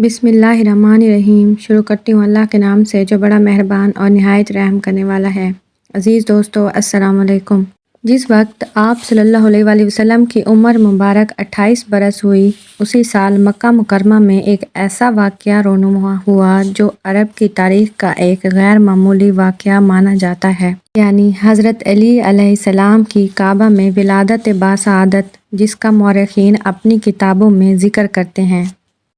بسم اللہ الرحمن الرحیم۔ شروع کرتی ہوں اللہ کے نام سے جو بڑا مہربان اور نہایت رحم کرنے والا ہے۔ عزیز دوستو، السلام علیکم۔ جس وقت آپ صلی اللہ علیہ وآلہ وسلم کی عمر مبارک 28 برس ہوئی، اسی سال مکہ مکرمہ میں ایک ایسا واقعہ رونما ہوا جو عرب کی تاریخ کا ایک غیر معمولی واقعہ مانا جاتا ہے، یعنی حضرت علی علیہ السلام کی کعبہ میں ولادت باسعادت، جس کا مورخین اپنی کتابوں میں ذکر کرتے ہیں۔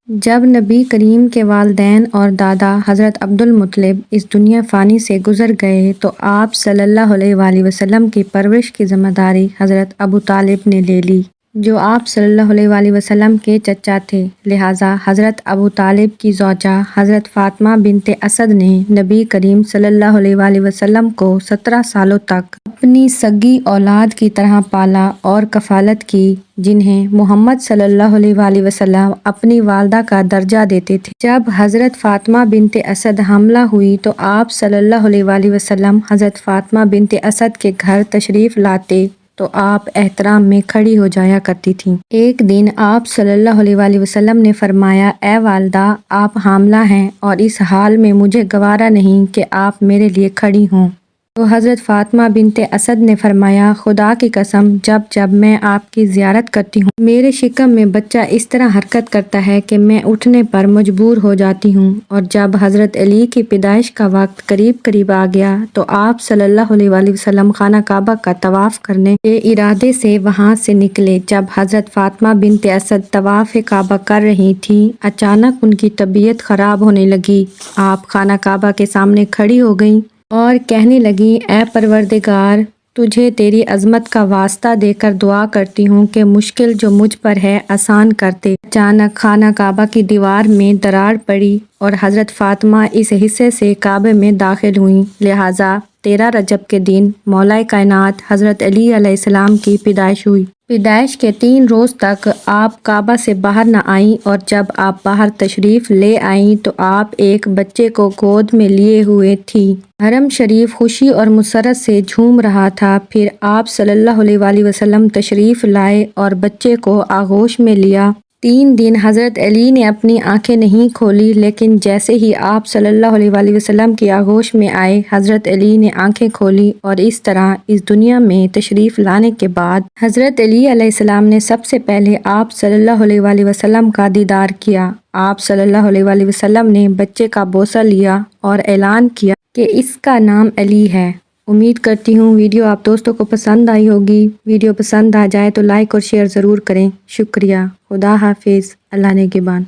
جب نبی کریم کے والدین اور دادا حضرت عبدالمطلب اس دنیا فانی سے گزر گئے تو آپ صلی اللہ علیہ وآلہ وسلم کی پرورش کی ذمہ داری حضرت ابو طالب نے لے لی، جو آپ صلی اللہ علیہ وآلہ وسلم کے چچا تھے۔ لہٰذا حضرت ابو طالب کی زوجہ حضرت فاطمہ بنت اسد نے نبی کریم صلی اللہ علیہ وآلہ وسلم کو 17 سالوں تک اپنی سگی اولاد کی طرح پالا اور کفالت کی، جنہیں محمد صلی اللہ علیہ وآلہ وسلم اپنی والدہ کا درجہ دیتے تھے۔ جب حضرت فاطمہ بنت اسد حاملہ ہوئی تو آپ صلی اللہ علیہ وآلہ وسلم حضرت فاطمہ بنت اسد کے گھر تشریف لاتے تو آپ احترام میں کھڑی ہو جایا کرتی تھیں۔ ایک دن آپ صلی اللہ علیہ وآلہ وسلم نے فرمایا، اے والدہ، آپ حاملہ ہیں اور اس حال میں مجھے گوارا نہیں کہ آپ میرے لیے کھڑی ہوں۔ تو حضرت فاطمہ بنت اسد نے فرمایا، خدا کی قسم، جب میں آپ کی زیارت کرتی ہوں میرے شکم میں بچہ اس طرح حرکت کرتا ہے کہ میں اٹھنے پر مجبور ہو جاتی ہوں۔ اور جب حضرت علی کی پیدائش کا وقت قریب آ گیا تو آپ صلی اللہ علیہ وآلہ وسلم خانہ کعبہ کا طواف کرنے کے ارادے سے وہاں سے نکلے۔ جب حضرت فاطمہ بنت اسد طواف کعبہ کر رہی تھیں، اچانک ان کی طبیعت خراب ہونے لگی۔ آپ خانہ کعبہ کے سامنے کھڑی ہو گئیں اور کہنے لگیں، اے پروردگار، تجھے تیری عظمت کا واسطہ دے کر دعا کرتی ہوں کہ مشکل جو مجھ پر ہے آسان کر دے۔ اچانک خانہ کعبہ کی دیوار میں دراڑ پڑی اور حضرت فاطمہ اس حصے سے کعبے میں داخل ہوئیں۔ لہٰذا 13 رجب کے دن مولا کائنات حضرت علی علیہ السلام کی پیدائش ہوئی۔ پیدائش کے 3 روز تک آپ کعبہ سے باہر نہ آئیں، اور جب آپ باہر تشریف لے آئیں تو آپ ایک بچے کو گود میں لیے ہوئے تھیں۔ حرم شریف خوشی اور مسرت سے جھوم رہا تھا۔ پھر آپ صلی اللہ علیہ وآلہ وسلم تشریف لائے اور بچے کو آغوش میں لیا۔ 3 دن حضرت علی نے اپنی آنکھیں نہیں کھولی، لیکن جیسے ہی آپ صلی اللہ علیہ وآلہ وسلم کی آغوش میں آئے، حضرت علی نے آنکھیں کھولی، اور اس طرح اس دنیا میں تشریف لانے کے بعد حضرت علی علیہ السلام نے سب سے پہلے آپ صلی اللہ علیہ وآلہ وسلم کا دیدار کیا۔ آپ صلی اللہ علیہ وآلہ وسلم نے بچے کا بوسہ لیا اور اعلان کیا کہ اس کا نام علی ہے۔ امید کرتی ہوں ویڈیو آپ دوستوں کو پسند آئی ہوگی۔ ویڈیو پسند آ جائے تو لائک اور شیئر ضرور کریں۔ شکریہ۔ خدا حافظ۔ اللہ نگہبان۔